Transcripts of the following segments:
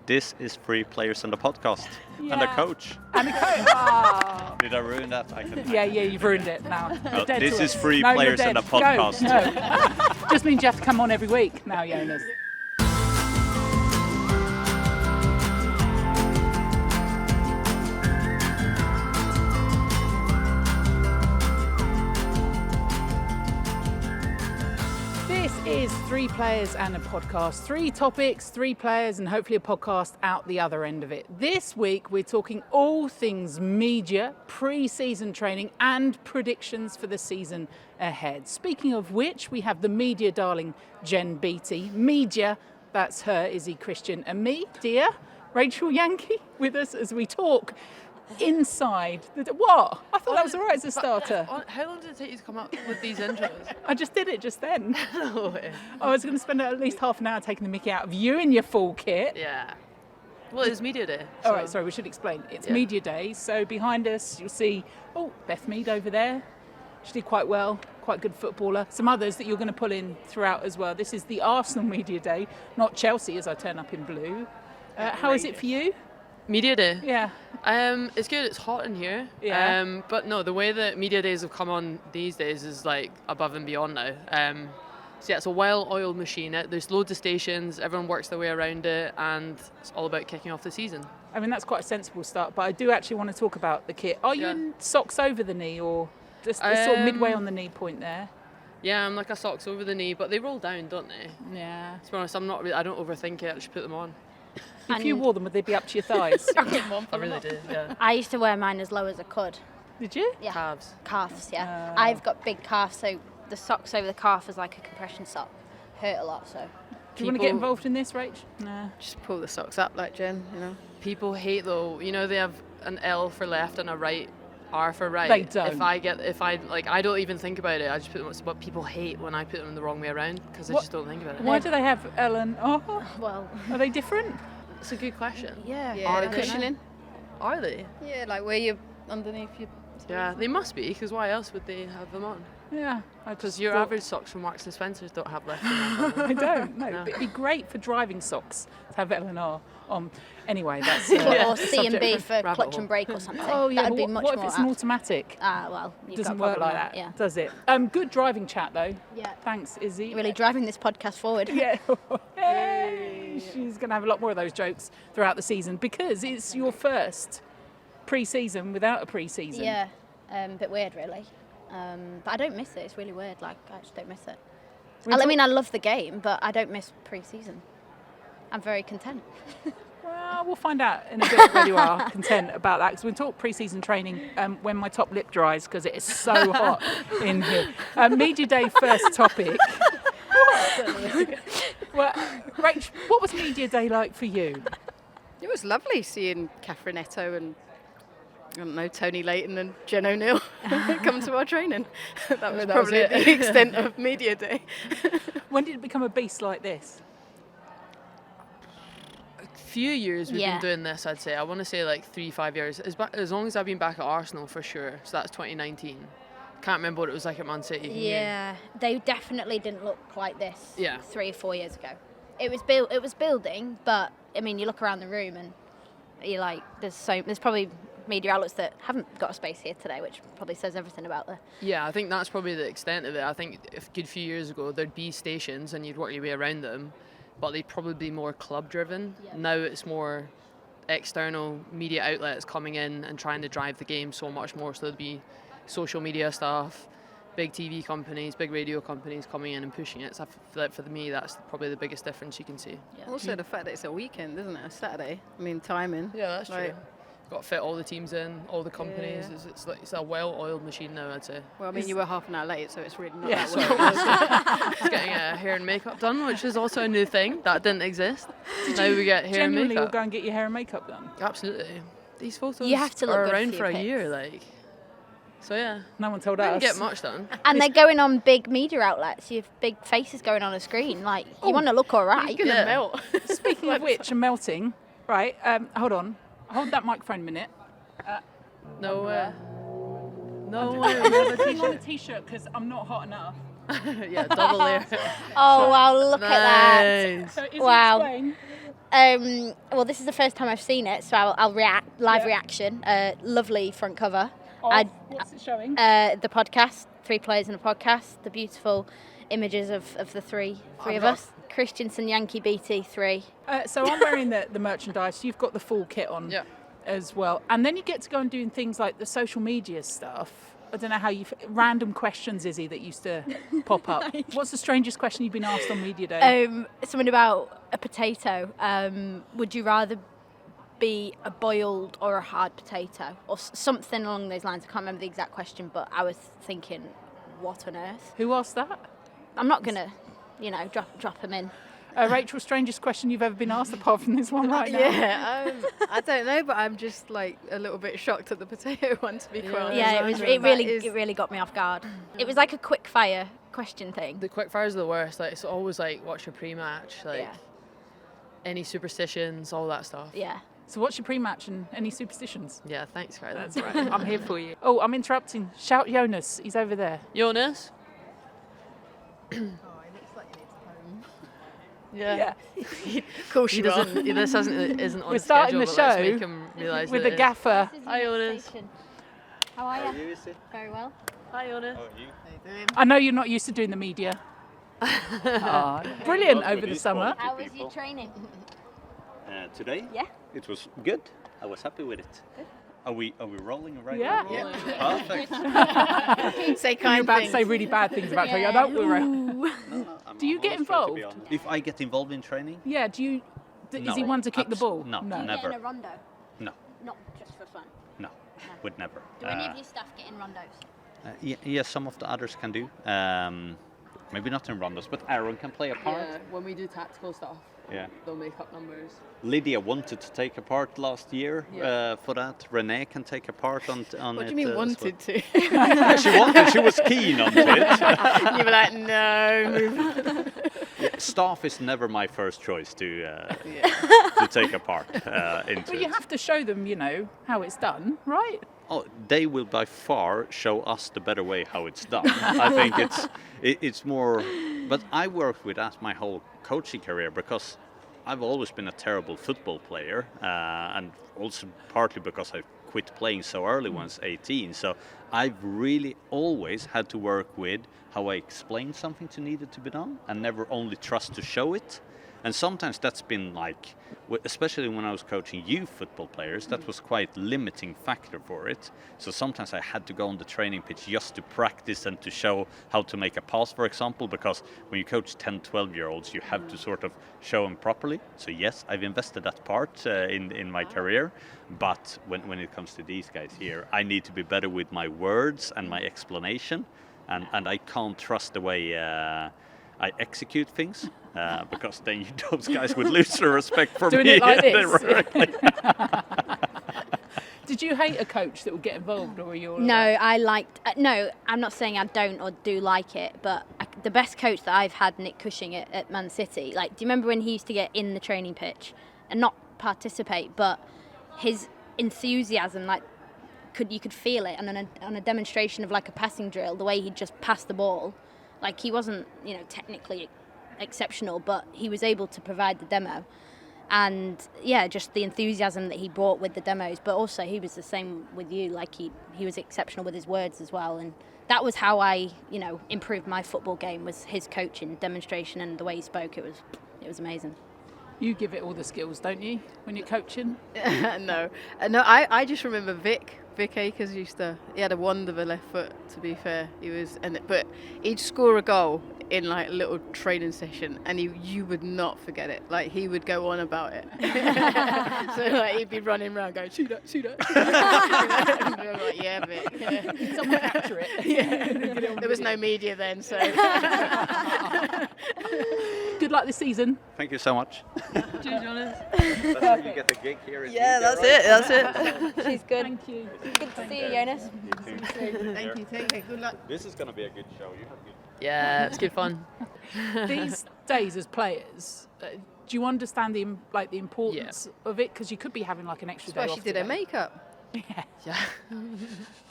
This is Three Players and a Podcast. Yeah. And a coach. And a coach. Oh. Did I ruin that? Yeah, you've ruined it now. No, Dead this to is it. Three No, Players you're and a dead. Podcast. No. Just means you have to come on every week now, Jonas. This is Three Players and a Podcast. 3 topics, 3 players, and hopefully a podcast out the other end of it. This week we're talking all things media, pre-season training and predictions for the season ahead. Speaking of which, we have the media darling Jen Beattie. Media, that's her, Izzy, Christian, and me, dear Rachel Yankey, with us as we talk inside. What? I thought that was all right as a starter. How long did it take you to come up with these intros? I just did it just then. No way. I was going to spend at least half an hour taking the mickey out of you and your full kit. Yeah. Well, it's media day. All right, sorry, we should explain. It's media day, so behind us you'll see, Beth Mead over there. She did quite well, quite good footballer. Some others that you're going to pull in throughout as well. This is the Arsenal media day, not Chelsea as I turn up in blue. How is it for you? Media day? Yeah. It's good. It's hot in here. Yeah. But no, the way that media days have come on these days is like above and beyond now. So yeah, it's a well-oiled machine. There's loads of stations. Everyone works their way around it, and it's all about kicking off the season. I mean, that's quite a sensible start, but I do actually want to talk about the kit. Are you in socks over the knee or just sort of midway on the knee point there? Yeah, I'm like a socks over the knee, but they roll down, don't they? Yeah. To be honest, I don't overthink it. I just put them on. If you wore them, would they be up to your thighs? I really did, yeah. I used to wear mine as low as I could. Did you? Yeah. Calves. Calves, yeah. I've got big calves, so the socks over the calf is like a compression sock. Hurt a lot, so. Do you want to get involved in this, Rach? No. Just pull the socks up like Jen, you know. People hate though, they have an L for left and a right R for right. They don't. I don't even think about it. I just put them. But people hate when I put them the wrong way around because I just don't think about it. Why do they have L and R? Well, are they different? It's a good question. Yeah. Are they cushioning? Are they? Yeah, like where you're underneath your... Yeah, they must be, because why else would they have them on? Yeah. Because your average socks from Marks and Spencer's don't have left and right. I don't, no. But it'd be great for driving socks to have L and R on. Anyway, that's... or C and B for clutch and brake or something. Oh, yeah. That would be much what more if it's an automatic? Well, It doesn't work like that, does it? Good driving chat, though. Yeah. Thanks, Izzy. Really driving this podcast forward. Yeah. Hey. She's going to have a lot more of those jokes throughout the season because it's your first pre-season without a pre-season. Yeah. Bit weird, really. But I don't miss it. It's really weird. I just don't miss it. I love the game, but I don't miss pre-season. I'm very content. Well, we'll find out in a bit whether you are content about that because we'll talk pre-season training when my top lip dries because it is so hot in here. Media Day first topic. Well, Rach, what was Media Day like for you? It was lovely seeing Catherine Etto and, I don't know, Tony Layton and Jen O'Neill come to our training. That was probably the extent of Media Day. When did it become a beast like this? Few years we've been doing this, I'd say. I want to say like 3-5 years. As long as I've been back at Arsenal for sure. So that's 2019. Can't remember what it was like at Man City. Yeah, they definitely didn't look like this 3 or 4 years ago. It was building, but I mean, you look around the room and you're like, there's probably media outlets that haven't got a space here today, which probably says everything about the... Yeah, I think that's probably the extent of it. I think a good few years ago there'd be stations and you'd work your way around them, but they'd probably be more club driven. Yeah. Now it's more external media outlets coming in and trying to drive the game so much more. So there'd be social media stuff, big TV companies, big radio companies coming in and pushing it. So for me, that's probably the biggest difference you can see. Yeah. Also the fact that it's a weekend, isn't it? A Saturday. I mean, timing. Yeah, that's true. Got to fit all the teams in, all the companies. Yeah. It's a well-oiled machine now, I'd say. Well, I mean, you were half an hour late, so it's really not that well. Just getting hair and makeup done, which is also a new thing that didn't exist. Now we get hair and makeup. Genuinely, go and get your hair and makeup done. Absolutely. These photos you have to look are good around for for a pics. year, like. So yeah. No one told us. us. Didn't get much done. And they're going on big media outlets. You have big faces going on a screen. Like, you want to look all right. You're gonna melt. Speaking of which, and melting. Right. Hold on. Hold that microphone a minute. No way. I'm putting on a t-shirt because I'm not hot enough. Yeah, double layer. Oh, wow, look at that. Nice. So, Wow. Explain. Well, this is the first time I've seen it, so I'll react. Live reaction. Lovely front cover. What's it showing? The podcast, 3 players in a podcast. The beautiful images of the three of us. Christiansen, Yankey, Beattie, 3. So I'm wearing the merchandise. You've got the full kit on as well. And then you get to go and do things like the social media stuff. I don't know how random questions, Izzy, that used to pop up. What's the strangest question you've been asked on Media Day? Something about a potato. Would you rather be a boiled or a hard potato? Or something along those lines. I can't remember the exact question, but I was thinking, what on earth? Who asked that? I'm not going to, drop them in. Rachel, strangest question you've ever been asked apart from this one right now? Yeah, I don't know, but I'm just like a little bit shocked at the potato one, to be quite honest. Yeah, it really got me off guard. It was like a quick fire question thing. The quick fires are the worst. Like, it's always like, what's your pre-match? Like, any superstitions, all that stuff. Yeah. So what's your pre-match and any superstitions? Yeah, thanks, Carly. That's right. I'm here for you. Oh, I'm interrupting. Shout Jonas. He's over there. Jonas? Yeah. Of course He doesn't. This isn't on We're starting schedule, the but let's show make him realise with that the it is. gaffer. Hi, Jonas. How are you? Very well. Hi, Jonas. I know you're not used to doing the media. Brilliant over the summer. How was your training? Today? Yeah. It was good. I was happy with it. Good. Are we rolling right Yeah. now? Perfect. Say You're kind about to things. say really bad things about training. I don't worry. Do you get always trying to be involved? on. If I get involved in training? Yeah, do you? Is he No, one to kick the ball? no, Get never. in a rondo? No, Not just for fun. no, would never. Do any of your staff get in rondos? Yeah, some of the others can do. Maybe not in rondos, but Aaron can play a part. Yeah, when we do tactical stuff, Yeah. they'll make up numbers. Lydia wanted to take a part last year for that. Renee can take a part on What it. do you mean as wanted well. to? Yeah, she wanted. She was keen on it. You were like, no. Staff is never my first choice to take a part into But you it. have to show them, how it's done, right? Oh, they will by far show us the better way how it's done. I think it's more. But I worked with that my whole coaching career because I've always been a terrible football player, and also partly because I quit playing so early when I was 18. So I've really always had to work with how I explain something to needed to be done, and never only trust to show it. And sometimes that's been like, especially when I was coaching youth football players, that was quite limiting factor for it. So sometimes I had to go on the training pitch just to practice and to show how to make a pass, for example, because when you coach 10, 12-year-olds, you have to sort of show them properly. So yes, I've invested that part in my career, but when it comes to these guys here, I need to be better with my words and my explanation, and I can't trust the way I execute things, because then those guys would lose their respect for Doing me. it like this. Did you hate a coach that would get involved, or were you all No, right? I liked. No, I'm not saying I don't or do like it, but the best coach that I've had, Nick Cushing at Man City. Like, do you remember when he used to get in the training pitch and not participate, but his enthusiasm, like, you could feel it, and on a demonstration of like a passing drill, the way he'd just pass the ball. Like, he wasn't, technically exceptional, but he was able to provide the demo. And, yeah, just the enthusiasm that he brought with the demos. But also, he was the same with you. Like, he was exceptional with his words as well. And that was how I, improved my football game, was his coaching, demonstration, and the way he spoke. It was amazing. You give it all the skills, don't you, when you're coaching? No, I just remember Vic Akers he had a wand of a left foot, to be fair. But he'd score a goal in like a little training session, and you would not forget it. Like, he would go on about it. So like, he'd be running around going, shoot that. And we were like, yeah, Vic. Yeah. Someone capture it. Yeah. There was no media then, so. Good luck this season. Thank you so much. Cheers, Jonas. That's how you get the gig here. Yeah, that's it. That's it. She's good. Thank you. Good to see you, Jonas. Thank you. Take care. Good luck. This is going to be a good show. You have good. Yeah, it's good fun. These days as players, do you understand the importance of it? Because you could be having like an extra That's day why she off did her today. makeup. Yeah.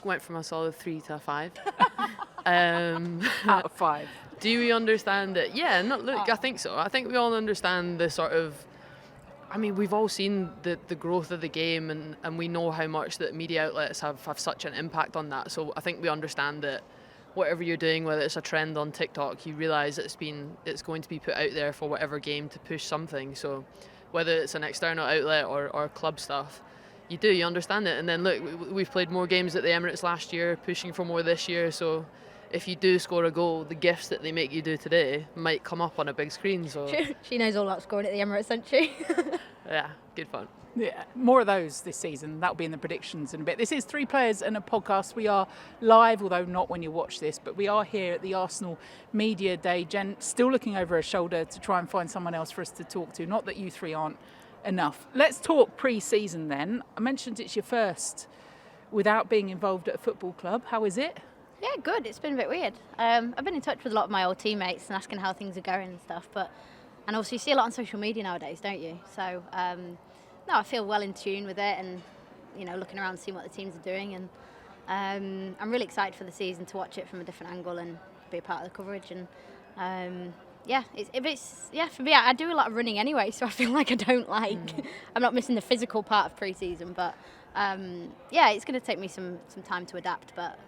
Went from a solid 3 to a 5. Out of 5. Do we understand it? Yeah, look, I think so. I think we all understand the sort of I mean, we've all seen the growth of the game, and we know how much that media outlets have such an impact on that. So I think we understand that whatever you're doing, whether it's a trend on TikTok, you realise it's going to be put out there for whatever game to push something. So whether it's an external outlet or club stuff, you understand it. And then look, we've played more games at the Emirates last year, pushing for more this year. So if you do score a goal, the gifts that they make you do today might come up on a big screen. So she knows all about scoring at the Emirates, doesn't she? Yeah, good fun. Yeah, more of those this season. That'll be in the predictions in a bit. This is Three Players and a Podcast. We are live, although not when you watch this, but we are here at the Arsenal Media Day. Jen still looking over her shoulder to try and find someone else for us to talk to. Not that you three aren't enough. Let's talk pre-season then. I mentioned it's your first without being involved at a football club. How is it? Yeah, good. It's been a bit weird. I've been in touch with a lot of my old teammates and asking how things are going and stuff. And also you see a lot on social media nowadays, don't you? So, no, I feel well in tune with it and, looking around seeing what the teams are doing. And I'm really excited for the season to watch it from a different angle and be a part of the coverage. And, for me, I do a lot of running anyway, so I feel like I don't I'm not missing the physical part of pre-season. But, it's going to take me some time to adapt, but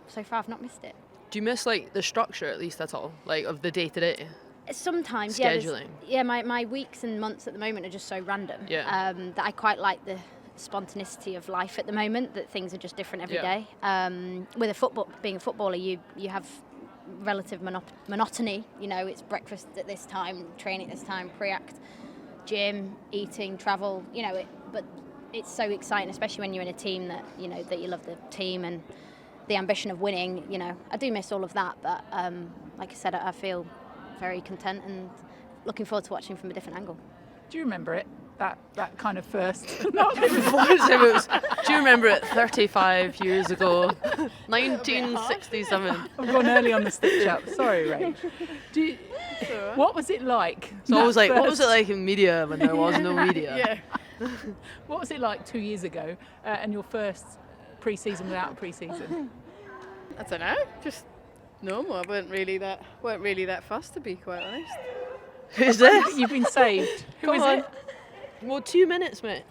so far I've not missed it. Do you miss the structure at least at all, of the day-to-day? Sometimes, scheduling. My weeks and months at the moment are just so random that I quite like the spontaneity of life at the moment, that things are just different every day. With being a footballer, you have relative monotony. It's breakfast at this time, training at this time, pre-act, gym, eating, travel, but it's so exciting, especially when you're in a team that you love the team and the ambition of winning. I do miss all of that, but like I said, I feel very content and looking forward to watching from a different angle. Do you remember it? That kind of first? Do you remember it 35 years ago? 1967. I've gone early on the stitch up. Sorry, Rach. What was it like? So I was like, what was it like in media when there was no media? Yeah. What was it like 2 years ago and your first pre-season without a pre-season? I don't know, just normal. I weren't really that fast, to be quite honest. Who's this? You've been saved. Who is it? Well, 2 minutes, mate.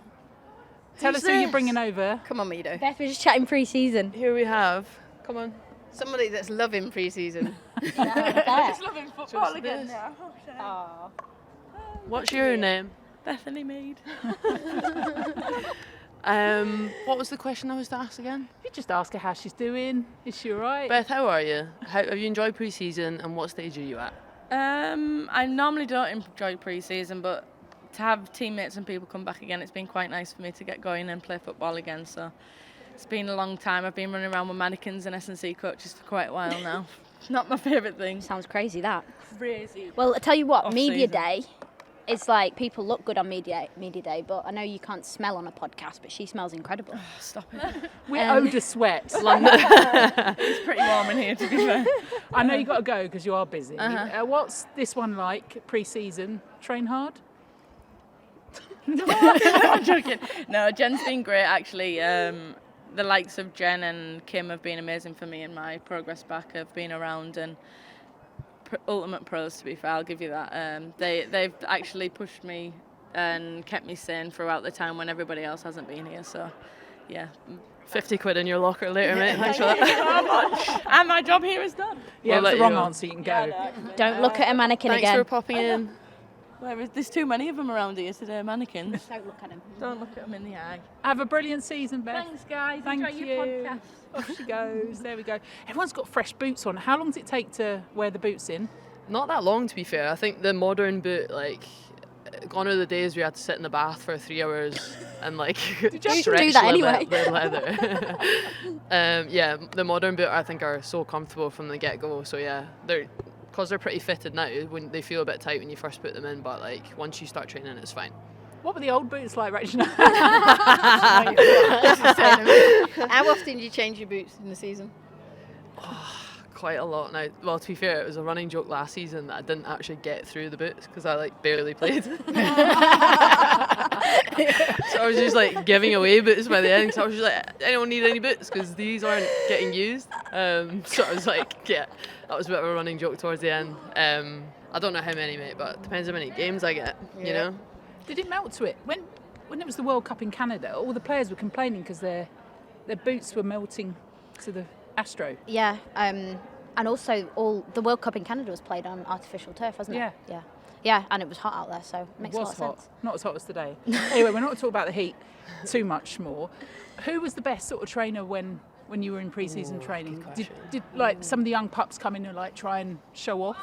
Tell us who you're bringing over. Come on, Mido. Beth, we're just chatting pre-season. Here we have. Come on. Somebody that's loving pre-season. Just loving football again now. What's your name? Bethany Mead. What was the question I was to ask again? You just ask her how she's doing. Is she all right? Beth, how are you? Have you enjoyed pre-season, and what stage are you at? I normally don't enjoy pre-season, but to have teammates and people come back again, it's been quite nice for me to get going and play football again. So it's been a long time. I've been running around with mannequins and S&C coaches for quite a while now. Not my favourite thing. Sounds crazy, that. Crazy. Well, I tell you what, Media Off-season. Day, it's like people look good on Media Day, but I know you can't smell on a podcast, but she smells incredible. Stop it. We're odour sweat. It's pretty warm in here, to be fair. I know you got to go because you are busy. Uh-huh. What's this one like pre-season? Train hard? I'm joking. No, Jen's been great, actually. The likes of Jen and Kim have been amazing for me in my progress back. Have been around and ultimate pros, to be fair, I'll give you that. They've actually pushed me and kept me sane throughout the time when everybody else hasn't been here. So, yeah. 50 quid in your locker later, mate. Thanks for that. And my job here is done. Yeah, We'll it's let the wrong you go. answer. You can go. Don't look at a mannequin Thanks again. for popping in. There's too many of them around here today, mannequins. Don't look at him. Don't look at them in the eye. Have a brilliant season, Beth. Thanks, guys. Thank Enjoy you. your podcast. Off she goes. There we go. Everyone's got fresh boots on. How long does it take to wear the boots in? Not that long, to be fair. I think the modern boot, gone are the days where you had to sit in the bath for 3 hours and you have to stretch do that anyway? the leather. The modern boot I think are so comfortable from the get-go. So yeah, because they're pretty fitted now. When they feel a bit tight when you first put them in, but once you start training, it's fine. What were the old boots like, Rachel? How often do you change your boots in the season? Quite a lot now. Well, to be fair, it was a running joke last season that I didn't actually get through the boots because I barely played. So I was just giving away boots by the end. So I was just like, anyone need any boots? Because these aren't getting used. So I was that was a bit of a running joke towards the end. I don't know how many, mate, but it depends how many games I get, you know? Did it melt to it? When it was the World Cup in Canada, all the players were complaining because their boots were melting to the Astro. Yeah, and also all the World Cup in Canada was played on artificial turf, wasn't it? Yeah, and it was hot out there, so it makes a lot of sense. Not as hot as today. Anyway, we're not talking about the heat too much more. Who was the best sort of trainer when you were in pre-season training? Did like some of the young pups come in and like try and show off?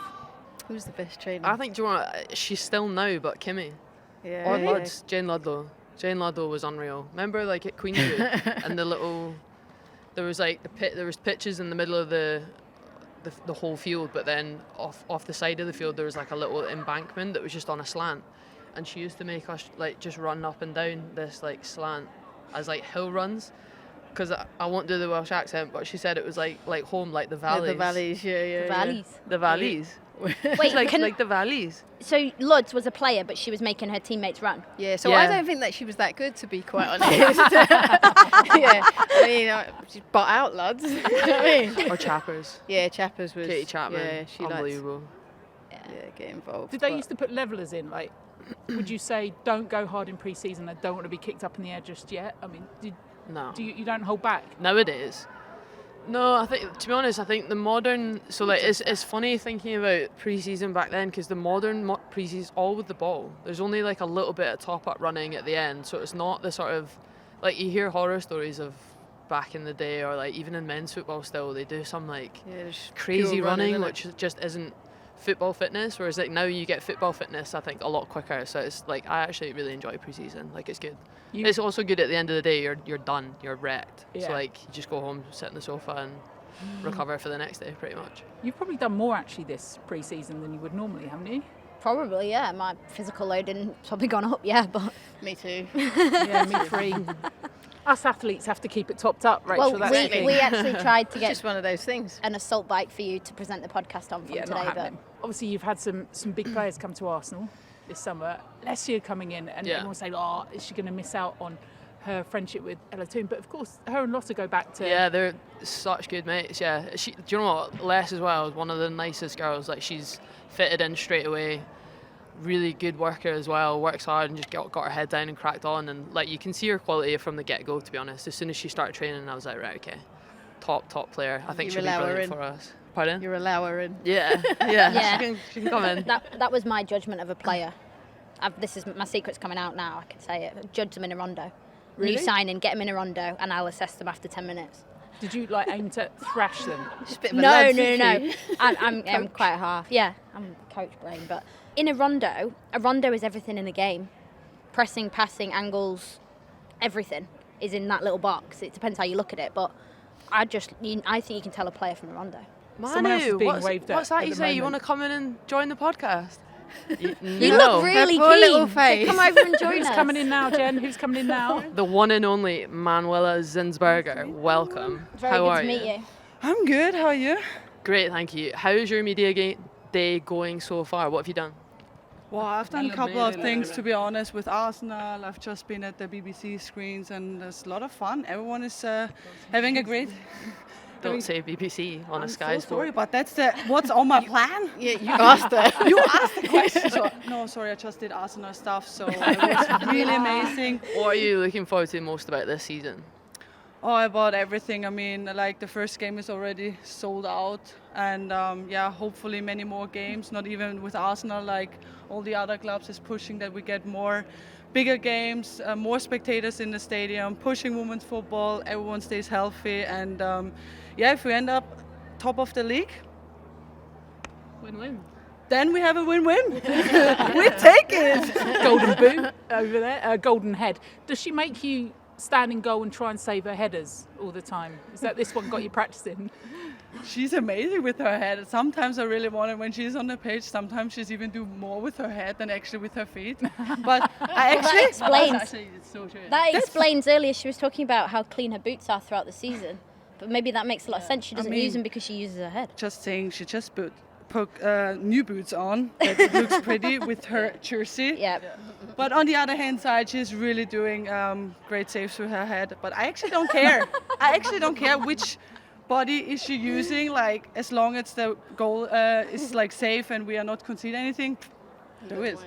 Who's the best trainer? I think, do you know what, she's still now, but Kimmy. Yeah. Or Luds, Jane Ludlow. Jane Ludlow was unreal. Remember, like at Queenswood, and there was like there was pitches in the middle of the whole field, but then off the side of the field there was like a little embankment that was just on a slant, and she used to make us like just run up and down this like slant as like hill runs. Because I won't do the Welsh accent, but she said it was like home, like the valleys. The valleys, yeah. The valleys. The valleys. Wait, like the valleys. So Luds was a player, but she was making her teammates run. Yeah, so Yeah. I don't think that she was that good, to be quite honest. Yeah, I mean, she bought out lads. You know what I mean? Or Chappers. Yeah, Chappers was. Katie Chapman. Yeah, she liked. Unbelievable. Yeah, get involved. Did they but- used to put levelers in? Like, would you say don't go hard in pre-season? I don't want to be kicked up in the air just yet. I mean, No. do you don't hold back? Nowadays. No, I think, to be honest, I think the modern, so like it's funny thinking about pre-season back then, because the modern pre-season all with the ball. There's only like a little bit of top-up running at the end, so it's not the sort of, like you hear horror stories of back in the day, or like even in men's football still, they do some like crazy pure running, isn't it? which just isn't football fitness, whereas like now you get football fitness, I think, a lot quicker. So it's like, I actually really enjoy pre-season. Like, it's good. It's also good at the end of the day, you're done, you're wrecked. Yeah. So like, you just go home, sit on the sofa and recover for the next day, pretty much. You've probably done more actually this pre-season than you would normally, haven't you? Probably, yeah. My physical loading probably gone up, yeah, but... Me too. Yeah, me free. Us athletes have to keep it topped up, Rachel. Well, that's the thing. we actually tried to It's get just one of those things. an assault bike for you to present the podcast on from not today, but happening. Obviously, you've had some big players come to Arsenal this summer. Lesia coming in, and Yeah. everyone saying, "Oh, is she going to miss out on her friendship with Ella Toon?" But of course, her and Lotta go back to. Yeah, they're such good mates. Yeah, do you know what? Les as well is one of the nicest girls. Like, she's fitted in straight away. Really good worker as well. Works hard and just got her head down and cracked on. And like, you can see her quality from the get go. To be honest, as soon as she started training, I was like, right, okay, top player. I think she'll be brilliant for us. Pardon? You're a lower in. Yeah. Yeah. She can come in. that was my judgment of a player. This is my secret's coming out now. I can say it. Judge them in a rondo. Really? New signing, get them in a rondo, and I'll assess them after 10 minutes. Did you like aim to thrash them? Just a bit of a No. lad, I'm quite half. Yeah, I'm coach brain, but in a rondo is everything in the game. Pressing, passing, angles, everything is in that little box. It depends how you look at it, but I think you can tell a player from a rondo. Someone else is Manu, being waved at what's that at you the say? You want moment. to come in and join the podcast? You No. look really Her poor keen. little So face. come over and join Who's us. coming in now, Jen? Who's coming in now? The one and only Manuela Zinsberger. Welcome. Very How good are to meet you? you. I'm good, how are you? Great, thank you. How's your media day going so far? What have you done? Well, I've done a couple of things, to be honest, with Arsenal. I've just been at the BBC screens and it's a lot of fun. Everyone is having a great... Don't say BBC on a Sky so Sport. sorry, but that's what's on my plan. Yeah, you asked her. You asked the question. So, no, sorry, I just did Arsenal stuff, so it was really amazing. What are you looking forward to most about this season? Oh, about everything. I mean, like the first game is already sold out, and yeah, hopefully many more games. Not even with Arsenal, like all the other clubs is pushing that we get more bigger games, more spectators in the stadium, pushing women's football. Everyone stays healthy, and yeah, if we end up top of the league, Win-win. then we have a win-win. We take it. Golden boot over there, golden head. Does she make you stand in goal and try and save her headers all the time? Is that this one got you practicing? She's amazing with her head. Sometimes I really want it when she's on the pitch. Sometimes she's even do more with her head than actually with her feet. But I actually That explains earlier she was talking about how clean her boots are throughout the season. But maybe that makes a lot of sense. She doesn't use them because she uses her head. just saying she just put new boots on. That looks pretty with her jersey. Yeah. But on the other hand side, she's really doing great saves with her head. But I actually don't care. I actually don't care which body is she using. Like, as long as the goal is like safe and we are not conceding anything, Do it.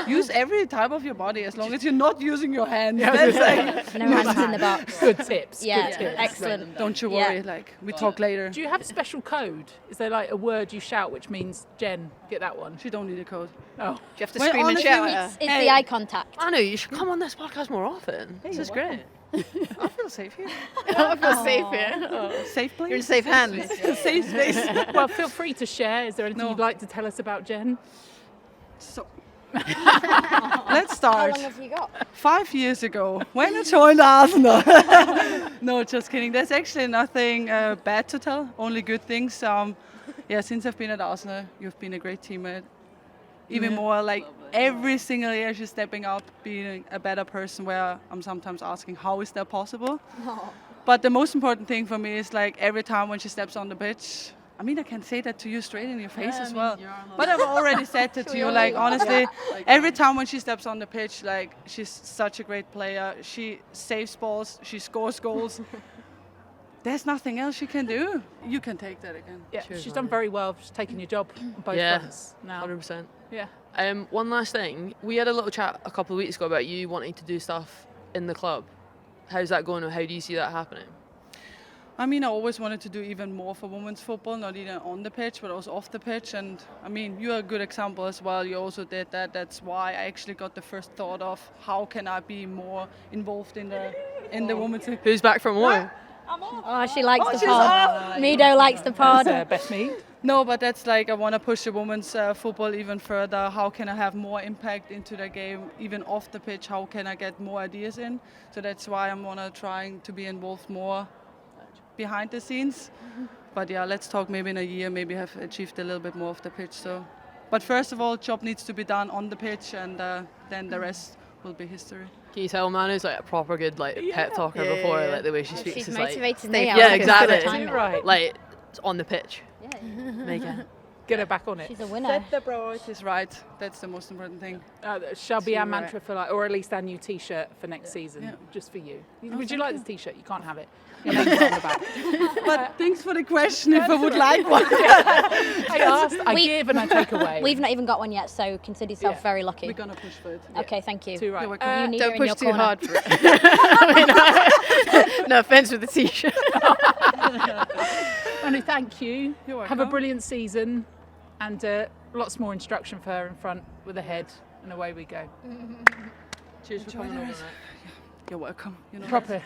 Use every type of your body as long as you're not using your hands. No hands in the box. Good tips. Yeah, good tips. excellent. Don't you worry, we talk later. Do you have a special code? Is there like a word you shout which means Jen, get that one? She don't need a code. Oh. Do you have to scream and shout at her? It's the eye contact. I know, you should come on this podcast more often. This is great. I feel safe here. I feel safe here. Oh. Safe place? You're in safe hands. Safe space. Well, feel free to share. Is there anything you'd like to tell us about Jen? So, let's start. How long have you got? 5 years ago, when I joined Arsenal. No, just kidding. There's actually nothing bad to tell, only good things. Since I've been at Arsenal, you've been a great teammate. Even more, every single year she's stepping up, being a better person, where I'm sometimes asking, how is that possible? Oh. But the most important thing for me is every time when she steps on the pitch, I mean, I can say that to you straight in your face as well. But I've already said that to you, honestly, every time when she steps on the pitch, she's such a great player. She saves balls, she scores goals. There's nothing else she can do. You can take that again. Yeah, Cheers, she's done very well. She's taken your job on both fronts now. 100%. Yeah. One last thing. We had a little chat a couple of weeks ago about you wanting to do stuff in the club. How's that going, or how do you see that happening? I mean, I always wanted to do even more for women's football, not even on the pitch, but also off the pitch. And I mean, you're a good example as well. You also did that. That's why I actually got the first thought of how can I be more involved in the women's. Who's back for more? Oh, she likes the pod. Mido likes the pod. Beth Mead. No, but that's I want to push the women's football even further. How can I have more impact into the game, even off the pitch? How can I get more ideas in? So that's why I'm trying to be involved more behind the scenes. But yeah, let's talk maybe in a year, maybe have achieved a little bit more off the pitch. So, but first of all, job needs to be done on the pitch, and then the rest will be history. Can you tell Manu's a proper good pep talker before, the way she speaks? She's is motivated me. Yeah, exactly. Right. It's on the pitch. Yeah. Make it. Get her back on it. She's a winner. Set the priorities right. That's the most important thing. Shall be our mantra for or at least our new T-shirt for next season, just for you. Would you like this T-shirt? You can't have it. Your name's on the back. But thanks for the question. If I would like one. I asked, I give, and I take away. We've not even got one yet, so consider yourself very lucky. We're gonna push for it. Okay, thank you. Too right. You need her Don't in push your too corner. hard for it. No offence with the t-shirt. Manu, thank you. You're Have a welcome. brilliant season, and lots more instruction for her in front with a head, and away we go. Cheers for coming over. You're welcome. Proper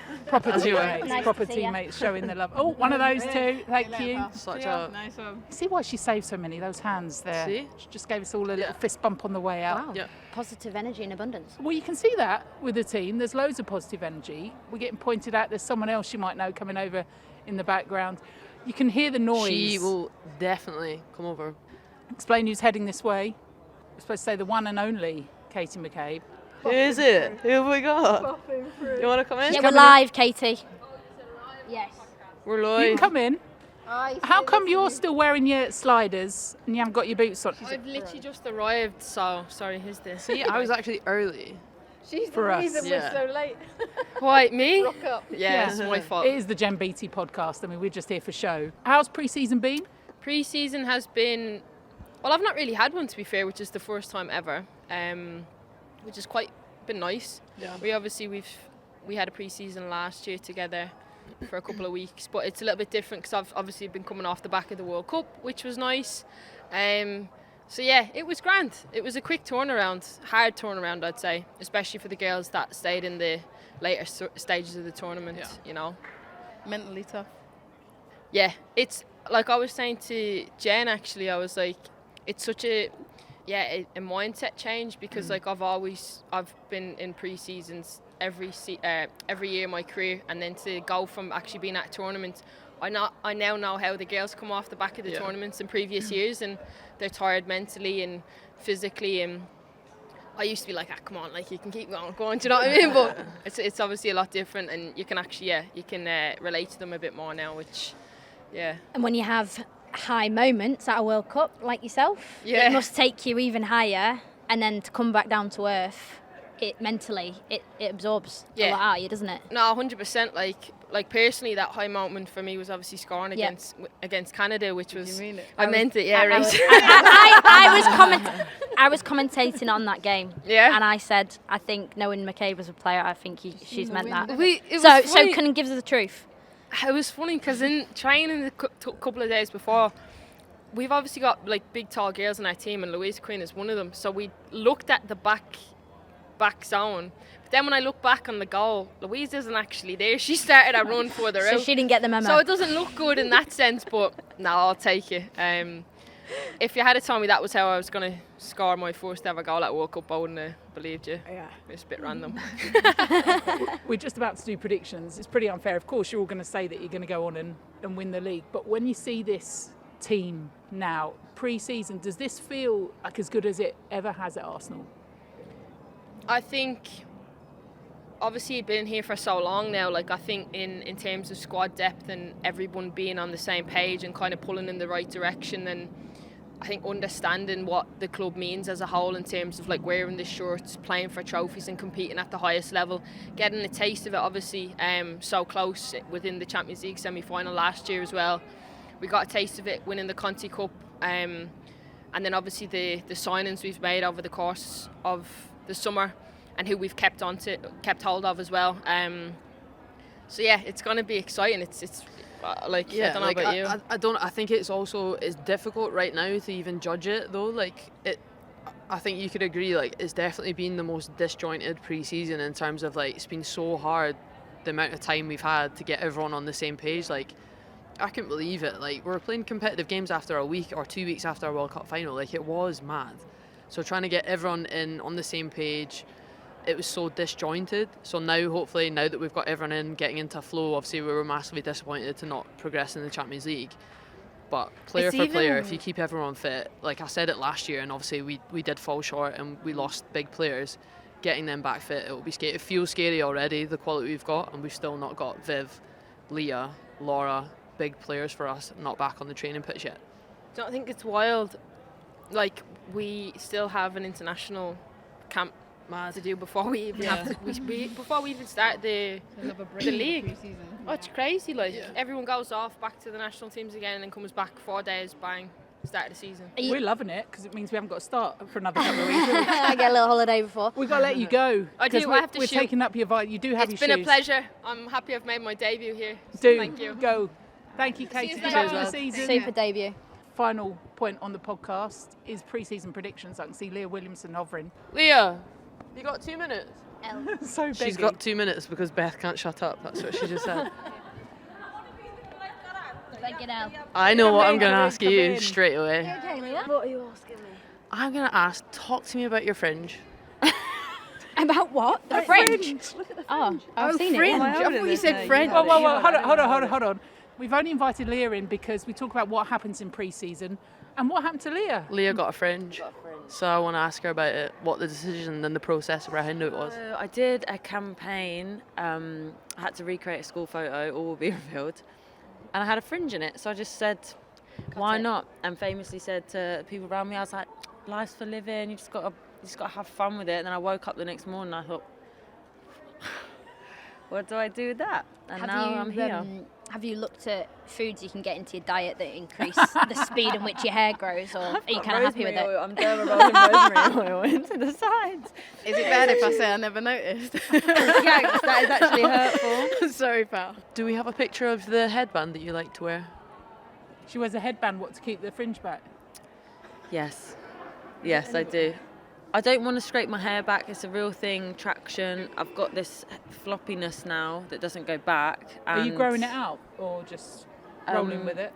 teammates, Nice proper to see ya. teammates showing their love. Oh, one of those two. Thank you. Such a Nice one. See why she saved so many, those hands there. See? She just gave us all a little fist bump on the way out. Wow. Yeah. Positive energy in abundance. Well, you can see that with the team. There's loads of positive energy. We're getting pointed out. There's someone else you might know coming over in the background. You can hear the noise. She will definitely come over. Explain who's heading this way. We're supposed to say the one and only Katie McCabe. Who is it? Who have we got? You want to come in? Yeah, we're live, Katie. Yes. We're You live. can come in. How come you're still wearing your sliders and you haven't got your boots on? I've literally just arrived, so sorry, who's this? See, I was actually early. She's For the us. reason Yeah. we're so late. Quite me? Rock up. Yeah, it's my fault. It is the Jen Beattie podcast. I mean, we're just here for show. How's pre-season been? Pre-season has been, well, I've not really had one to be fair, which is the first time ever, which is quite been nice. Yeah. We had a pre-season last year together for a couple of weeks, but it's a little bit different because I've obviously been coming off the back of the World Cup, which was nice. So yeah, it was grand. It was a quick turnaround, hard turnaround, I'd say, especially for the girls that stayed in the later stages of the tournament. Yeah. You know. Mentally tough. Yeah, it's like I was saying to Jen actually, I was like, it's such a mindset change because like I've been in pre-seasons every year in my career, and then to go from actually being at tournaments, I now know how the girls come off the back of the tournaments in previous years, and they're tired mentally and physically, and I used to be like, come on, like you can keep going, do you know what I mean? But it's obviously a lot different, and you can actually relate to them a bit more now, which And when you have high moments at a World Cup like yourself, Yeah. it must take you even higher, and then to come back down to earth it mentally it absorbs a lot out of you, doesn't it? No, 100%. Like personally, that high moment for me was obviously scoring against Canada, which was. You mean it? I meant it, yeah, right. I was commentating on that game. Yeah. And I said, I think knowing McCabe was a player, I think she's meant that. So can give us the truth. It was funny because in training a couple of days before, we've obviously got like big tall girls in our team, and Louise Quinn is one of them. So we looked at the back zone. But then when I look back on the goal, Louise isn't actually there. She started a run further out. So she didn't get the memo. So it doesn't look good in that sense, but no, I'll take it. If you had told me that was how I was going to score my first ever goal at World Cup, I wouldn't have believed you. Yeah. It's a bit random. We're just about to do predictions. It's pretty unfair. Of course, you're all going to say that you're going to go on and win the league. But when you see this team now, pre-season, does this feel like as good as it ever has at Arsenal? I think, obviously, you've been here for so long now. Like, I think in terms of squad depth and everyone being on the same page and kind of pulling in the right direction, and I think understanding what the club means as a whole in terms of like wearing the shirts, playing for trophies and competing at the highest level, getting a taste of it obviously so close within the Champions League semi-final last year as well. We got a taste of it winning the Conti Cup, and then obviously the signings we've made over the course of the summer and who we've kept hold of as well. So yeah, it's going to be exciting. It's I don't know about you. I think it's difficult right now to even judge it though. I think you could agree, like, it's definitely been the most disjointed pre-season in terms of like it's been so hard the amount of time we've had to get everyone on the same page. Like, I couldn't believe it. Like, we're playing competitive games after a week or 2 weeks after our World Cup final. Like, it was mad. So trying to get everyone in on the same page, it was so disjointed. So now, hopefully, now that we've got everyone in, getting into a flow, obviously we were massively disappointed to not progress in the Champions League. But player for player, if you keep everyone fit, like I said it last year, and obviously we did fall short and we lost big players, getting them back fit, it will be scary. It feels scary already, the quality we've got, and we've still not got Viv, Leah, Laura, big players for us, not back on the training pitch yet. Don't think it's wild. Like, we still have an international camp to do before we even before we even start the league. Oh, it's crazy. Like, everyone goes off back to the national teams again and then comes back 4 days, bang, start of the season. We're loving it because it means we haven't got to start for another couple of weeks. I get a little holiday before. We've got to let you go. I do. I have to We're shoot. taking up your vibe. You do have It's your been shoes. a pleasure. I'm happy I've made my debut here. Do Thank you. go. Thank you, Katie. See you Good luck later. for the season. Super debut. Final point on the podcast is pre-season predictions. I can see Leah Williamson hovering. Leah, you got 2 minutes? So She's beggy. got 2 minutes because Beth can't shut up. That's what she just said. I know what I'm going to ask you straight away. What are you asking me? I'm going to talk to me about your fringe. About what? The French. Oh, I've seen Fringe. it. I thought you said French. Well, hold on. We've only invited Leah in because we talk about what happens in pre-season and what happened to Leah. Leah got a fringe. So I want to ask her about it, what the decision and the process around it was. I did a campaign. I had to recreate a school photo, all will be revealed. And I had a fringe in it. So I just said, why not? And famously said to people around me, I was like, life's for living, you just got to have fun with it. And then I woke up the next morning and I thought, what do I do with that? And now I'm here. Have you looked at foods you can get into your diet that increase the speed in which your hair grows, or are you kind of happy with it? I'm derma rolling rosemary oil into the sides. Is it bad if I say I never noticed? Yeah, that is actually hurtful. Sorry, pal. Do we have a picture of the headband that you like to wear? She wears a headband, to keep the fringe back? Yes, I do. I don't want to scrape my hair back. It's a real thing, traction. I've got this floppiness now that doesn't go back. Are you growing it out or just rolling with it?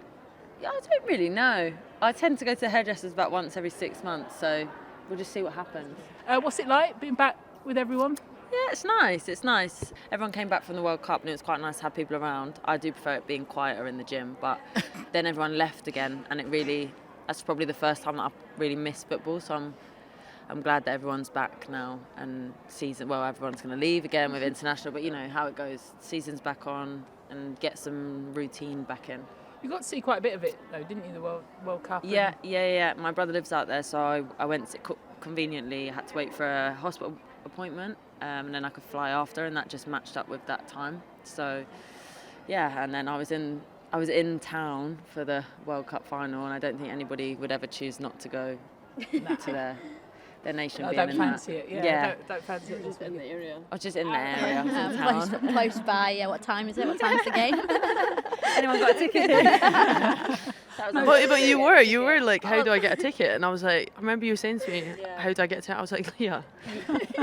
Yeah, I don't really know. I tend to go to the hairdressers about once every 6 months, so we'll just see what happens. What's it like being back with everyone? Yeah, it's nice. Everyone came back from the World Cup and it was quite nice to have people around. I do prefer it being quieter in the gym, but then everyone left again, and that's probably the first time that I've really missed football, so I'm glad that everyone's back now, and everyone's going to leave again with international, but you know how it goes. Season's back on and get some routine back in. You got to see quite a bit of it though, didn't you, the World Cup? Yeah. My brother lives out there, so I went conveniently. I had to wait for a hospital appointment, and then I could fly after, and that just matched up with that time. So yeah, and then I was in town for the World Cup final, and I don't think anybody would ever choose not to go to their nation being don't in fancy that. it. Yeah. Don't fancy it. Just in the area. I was just in the area. I was in town. Close by. Yeah. What time is it? What time's the game? Anyone got a ticket? But you were like, how do I get a ticket? And I was like, I remember you saying to me, how do I get a ticket? I was like, Leah,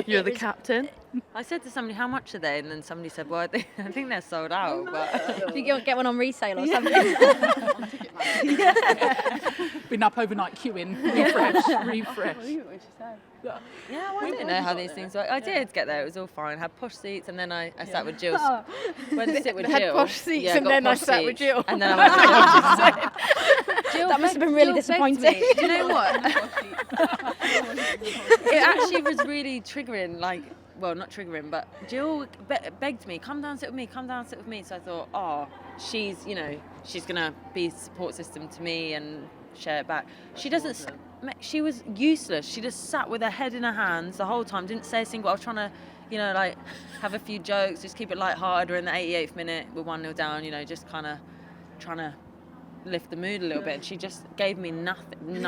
you're the captain. I said to somebody, how much are they? And then somebody said, well, I think they're sold out. But Did you get one on resale or something? Been up overnight queuing, refresh. yeah, well, I didn't know how these things work. I did get there. It was all fine. Had posh seats, and then I sat with Jill. Went to sit with Jill. Had posh seats, and then I sat with Jill. And then I went to Jill. That must have been really disappointing. Do you know what? It actually was really triggering. Like, well, not triggering, but Jill begged me, come down, sit with me, come down, sit with me. So I thought, oh, she's gonna be a support system to me and share it back. She doesn't. She was useless. She just sat with her head in her hands the whole time. Didn't say a single. I was trying to, like have a few jokes, just keep it light-hearted. We're in the 88th minute, we're 1-0 down. Just kind of trying to lift the mood a little bit. And she just gave me nothing.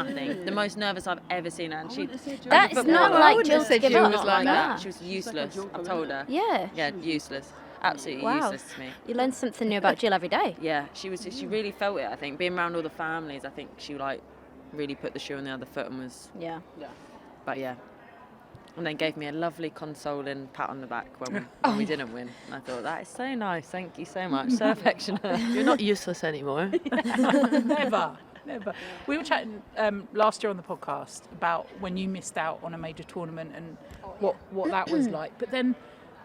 The most nervous I've ever seen her. And That's not like Jill said to give Jill up was like like that. She was useless. I told her. Yeah. Yeah, useless. Absolutely Wow. useless to me. You learn something new about Jill every day. Yeah, she really felt it. I think being around all the families, I think she really put the shoe on the other foot and was. Yeah. But yeah. And then gave me a lovely consoling pat on the back when we didn't win. And I thought, that is so nice, thank you so much, so affectionate. You're not useless anymore. Never. We were chatting last year on the podcast about when you missed out on a major tournament and what that was like. But then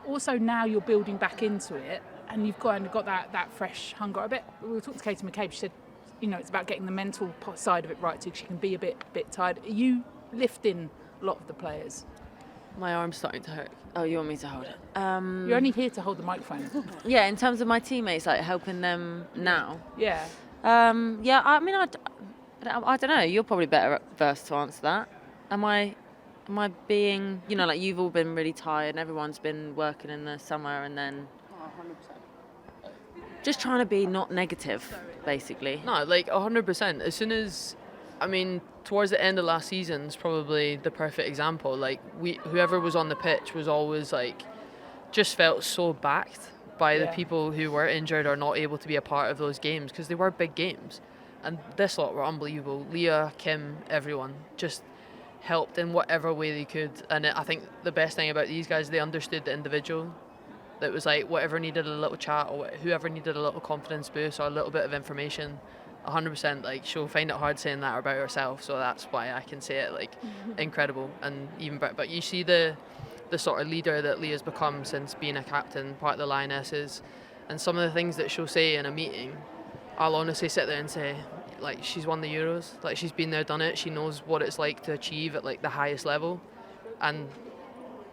also now you're building back into it and you've got that fresh hunger. I bet we were talking to Katie McCabe, she said, it's about getting the mental side of it right too, because she can be a bit tired. Are you lifting a lot of the players? My arm's starting to hurt. Oh, you want me to hold it? You're only here to hold the microphone. Yeah, in terms of my teammates, like helping them now. Yeah. Yeah, I mean, I don't know. You're probably better versed to answer that. Am I being, like you've all been really tired and everyone's been working in the summer and then 100%. Just trying to be not negative, basically. No, like 100%. As soon as, towards the end of last season's probably the perfect example. Like whoever was on the pitch was always like, just felt so backed by the people who were injured or not able to be a part of those games because they were big games. And this lot were unbelievable. Leah, Kim, everyone just helped in whatever way they could. And I think the best thing about these guys, they understood the individual. That was like whatever needed a little chat or whoever needed a little confidence boost or a little bit of information. 100%, like she'll find it hard saying that about herself, so that's why I can say it, like incredible and even better. But you see the sort of leader that Leah's become since being a captain, part of the Lionesses, and some of the things that she'll say in a meeting, I'll honestly sit there and say, like, she's won the Euros, like she's been there, done it, she knows what it's like to achieve at like the highest level. And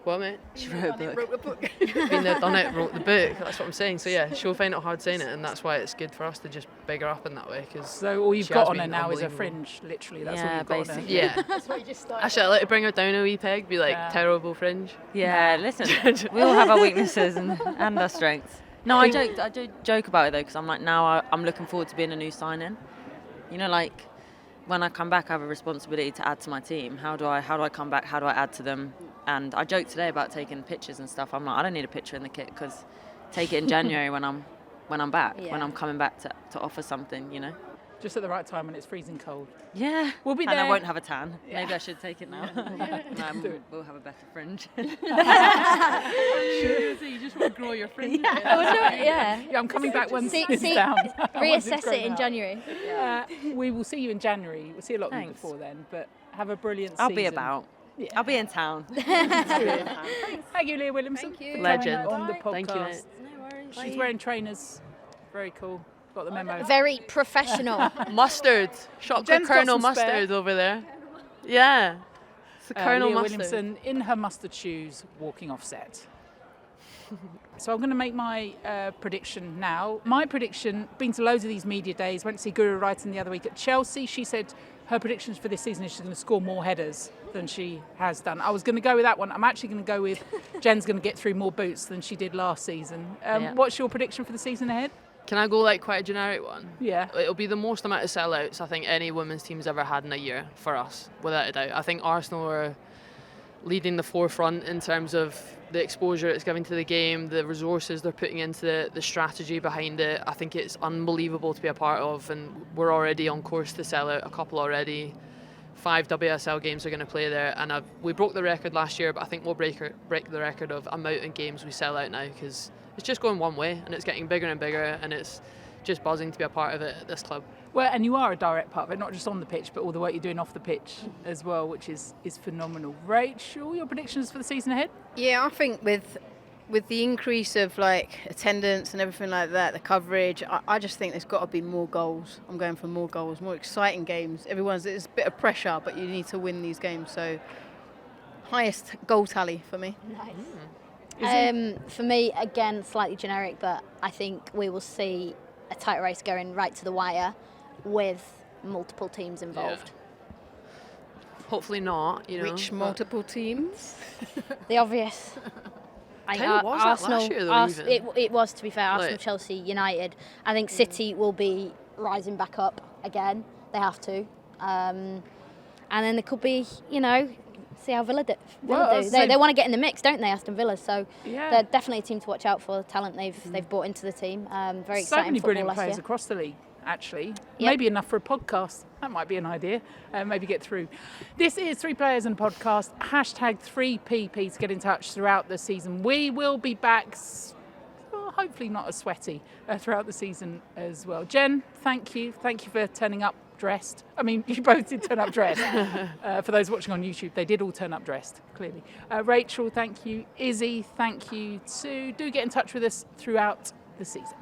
what, mate? She wrote a book. Been there, done it, wrote the book. That's what I'm saying. So yeah, she'll find it hard saying it, and that's why it's good for us to just big her up in that way. Cause so all you've got on her now is a fringe, literally. That's all you've got on her. Yeah. That's what you just started. Actually, I'd like to bring her down a wee peg. Be like terrible fringe. Yeah, listen, we all have our weaknesses and our strengths. No, I do joke about it though, because I'm like now I'm looking forward to being a new sign-in. Like when I come back, I have a responsibility to add to my team. How do I come back? How do I add to them? And I joked today about taking pictures and stuff. I'm like, I don't need a picture in the kit because take it in January when I'm back, when I'm coming back to offer something, Just at the right time when it's freezing cold. Yeah. We'll be there. And I won't have a tan. Yeah. Maybe I should take it now. We'll have a better fringe. You just want to grow your fringe. Yeah, I'm coming back once it's down. Reassess it in January. We will see you in January. We'll see a lot of you before then, but have a brilliant season. I'll be about. Yeah. I'll be in town. Thank you, Leah Williamson. Thank you. Legend. On the podcast. Thank you, mate. No worries. She's wearing trainers. Very cool. Got the memo. Very professional. Mustard. Shot Jen's got Colonel some spare. Mustard over there. Yeah. It's a Colonel Leah Mustard. Williamson in her mustard shoes walking off set. So I'm going to make my prediction now. My prediction, been to loads of these media days, went to see Guru Wrighton the other week at Chelsea. She said her predictions for this season is she's going to score more headers than she has done. I was going to go with that one. I'm actually going to go with Jen's going to get through more boots than she did last season. What's your prediction for the season ahead? Can I go like quite a generic one? Yeah. It'll be the most amount of sellouts I think any women's team's ever had in a year for us, without a doubt. I think Arsenal are leading the forefront in terms of the exposure it's giving to the game, the resources they're putting into the strategy behind it. I think it's unbelievable to be a part of, and we're already on course to sell out a couple already. 5 WSL games are going to play there, and we broke the record last year, but I think we'll break the record of amount of games we sell out now, because it's just going one way and it's getting bigger and bigger, and it's just buzzing to be a part of it at this club. Well, and you are a direct part of it, not just on the pitch, but all the work you're doing off the pitch as well, which is phenomenal. Rachel, your predictions for the season ahead? Yeah, I think with the increase of like attendance and everything like that, the coverage, I just think there's got to be more goals. I'm going for more goals, more exciting games. It's a bit of pressure, but you need to win these games. So highest goal tally for me. Nice. For me, again, slightly generic, but I think we will see a tight race going right to the wire with multiple teams involved. Yeah. Hopefully not, Which multiple teams? The obvious. Arsenal, last year, though, it was, to be fair, Arsenal, Chelsea, United. I think City will be rising back up again. They have to. And then there could be, see how Villa do. They want to get in the mix, don't they, Aston Villa? So they're definitely a team to watch out for. The talent they've brought into the team. Very exciting. So many football brilliant last players year. across the league, actually. Yep. Maybe enough for a podcast. That might be an idea. Maybe get through. This is 3 Players and a Podcast. #3PP to get in touch throughout the season. We will be back, hopefully not as sweaty, throughout the season as well. Jen, thank you. Thank you for turning up dressed. I mean, you both did turn up dressed. For those watching on YouTube, they did all turn up dressed, clearly. Rachel, thank you. Izzy, thank you too. Do get in touch with us throughout the season.